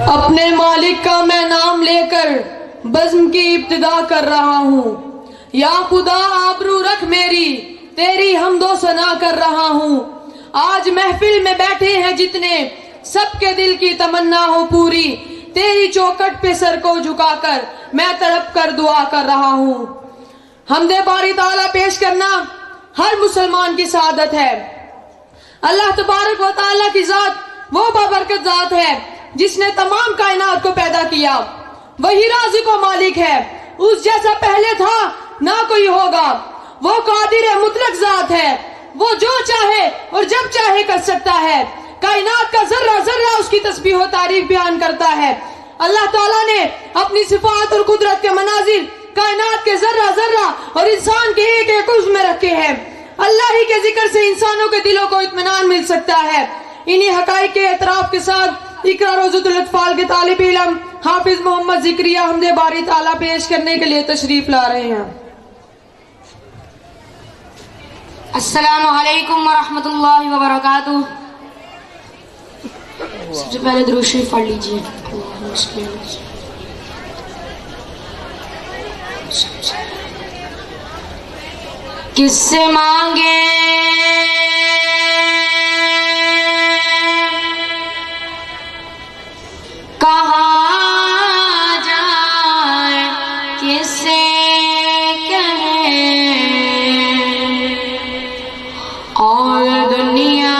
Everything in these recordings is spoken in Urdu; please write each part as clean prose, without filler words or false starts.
اپنے مالک کا میں نام لے کر بزم کی ابتدا کر رہا ہوں، یا خدا آبرو رکھ میری، تیری حمد و ثنا کر رہا ہوں۔ آج محفل میں بیٹھے ہیں جتنے، سب کے دل کی تمنا ہو پوری، تیری چوکٹ پہ سر کو جھکا کر میں تڑپ کر دعا کر رہا ہوں۔ حمد باری تعالیٰ پیش کرنا ہر مسلمان کی سعادت ہے۔ اللہ تبارک و تعالیٰ کی ذات وہ بابرکت ذات ہے جس نے تمام کائنات کو پیدا کیا، وہی رازق و مالک ہے، اس جیسا پہلے تھا نہ کوئی ہوگا۔ وہ قادر مطلق ذات ہے، وہ جو چاہے اور جب چاہے کر سکتا ہے۔ کائنات کا ذرہ ذرہ اس کی تسبیح و تعریف بیان کرتا ہے۔ اللہ تعالیٰ نے اپنی صفات اور قدرت کے مناظر کائنات کے ذرہ ذرہ اور انسان کے ایک ایک عضو میں رکھے ہیں۔ اللہ ہی کے ذکر سے انسانوں کے دلوں کو اطمینان مل سکتا ہے۔ انہی حقائق کے اعتراف کے ساتھ اقرا روضۃ الاطفال کے طالب علم حافظ محمد ذکریہ حمد باری تعالیٰ پیش کرنے کے لیے تشریف لا رہے ہیں۔ السلام علیکم ورحمۃ اللہ وبرکاتہ۔ سب سے پہلے درود شریف پڑھ لیجیے۔ کس سے مانگے کہاں جائے، کس سے کہیں، اور دنیا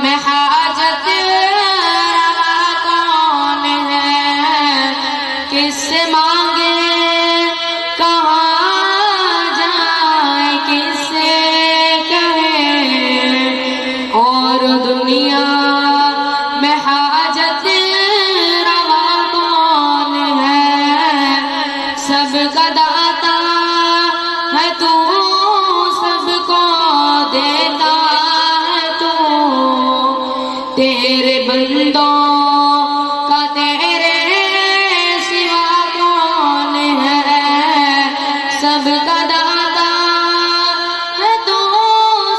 میں حاجت روا کون ہے، کس سے مانگے کہاں جائے، کس سے کہیں، اور دنیا میں حاجت روا کون ہے، سب کا داتا ہے تو، سب کو دیتا ہے تو، تیرے بندوں کا تیرے سوا کون ہے، سب کا داتا ہے تو،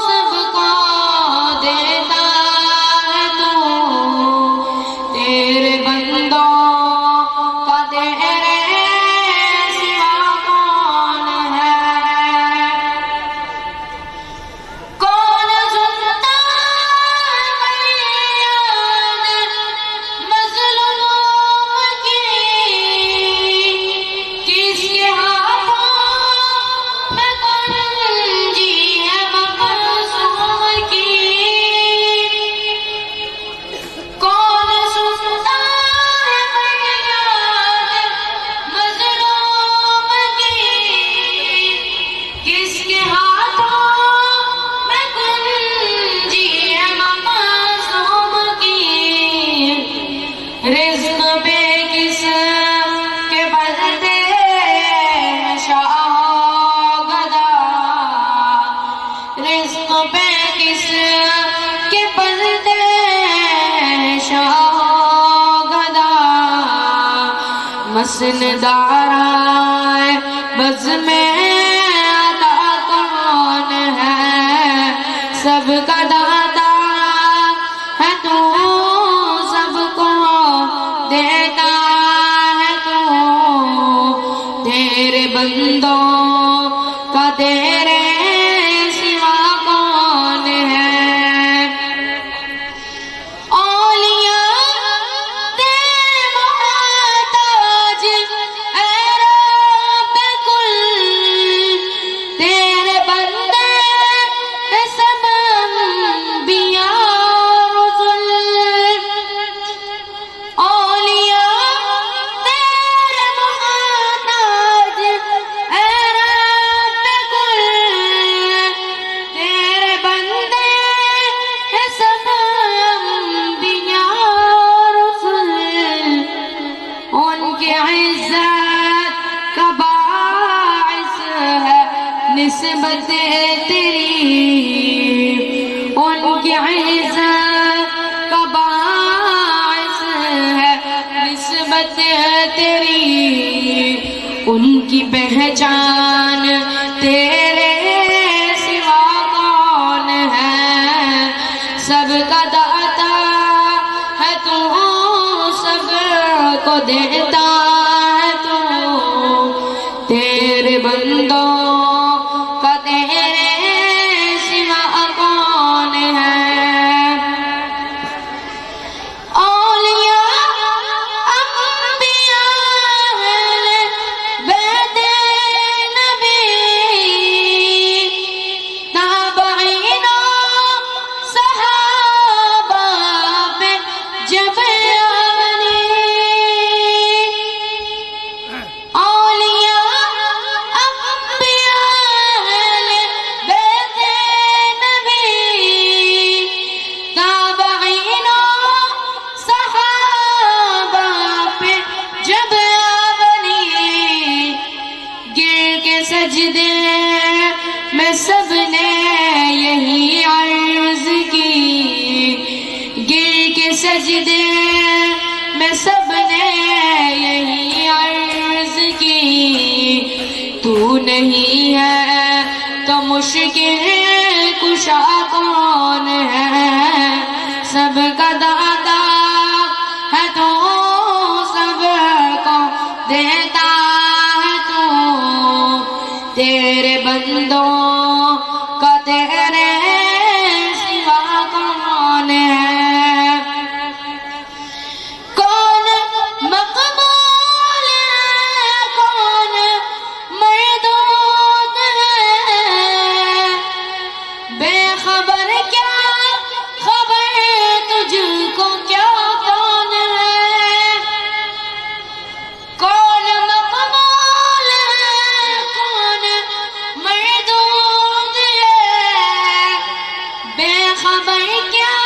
سب کو دیتا ہے تو، تیرے بندوں کا تیرے سوا کون ہے۔ کون سنتا فریاد مظلوم کی، کس کے ہاتھوں میں کنجی ہے مقصوم کی، کون سنتا فریاد مظلوم کی، کس کے ہاتھوں میں کنجی ہے معصوم کی، رزق پہ کس کے بندے شاہ گدا، رزق پہ کس کے بندے شاہ گدا، مسندارائے بز میں عطا کون ہے، سب کا داتا ہے تو، سب کو دیتا ہے تو، تیرے بندوں کا تیرے سوا کون ہے۔ اولیاء تیرے محتاج اے رب کل، تیرے بندے سب انبیاء رسل، اولیاء تیرے محتاج اے رب کل، تیرے بندے سب انبیاء رسل، ان کی عزت کا باعث ہے نسبت تیری، ان کی عزت کا باعث ہے نسبت تیری، ان کی پہچان تیرے سوا کون ہے، سب کا داتا ہے تو، کو دیتا ہے تو تیرے بندوں کا تیرے سوا کون ہے؟ اولیاء انبیاء اہل بیت نبی تابعین صحابہ پہ جب سجدے میں سب نے یہی عرض کی، گر کے سجدے میں سب نے یہی عرض کی، تو نہیں ہے تو مشکل کشا کون ہے؟ سب کا داتا ہے تو سب کو دیتا ہے تو تیرے بندوں کا تیرے سوا کون ہے؟ کون مقبول ہے کون مردود ہے؟ بے خبر کیا خبر تجھ کو کیا کون ہے؟ کون مقبول ہے کون مردود ہے؟ بے خبر کیا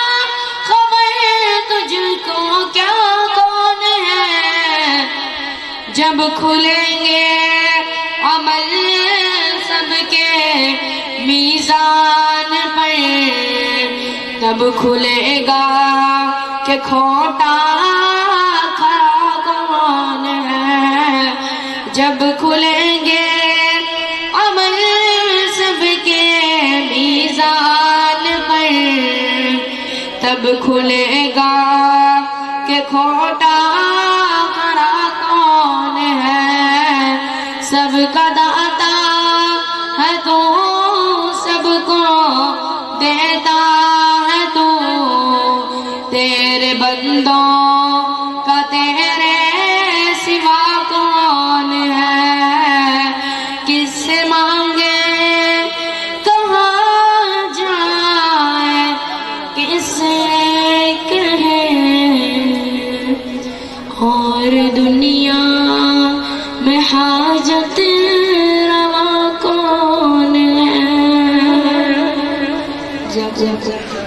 خبر تجھ کو کیا کون ہے؟ جب کھلیں گے عمل سب کے میزان پر، تب کھلے گا کہ کھوٹا کھڑا کون ہے؟ جب کھلیں گے عمل سب کے میزان پر، تب کھلے گا کہ کھوٹا کھڑا کون ہے؟ سب کا داتا ہے تو سب کو دیتا ہے تو تیرے بندوں کا تیرے سوا کون ہے؟ کس سے مانگے کہاں جائے کس سے کہیں، اور دنیا میں حاجت روا کون ہے؟ جب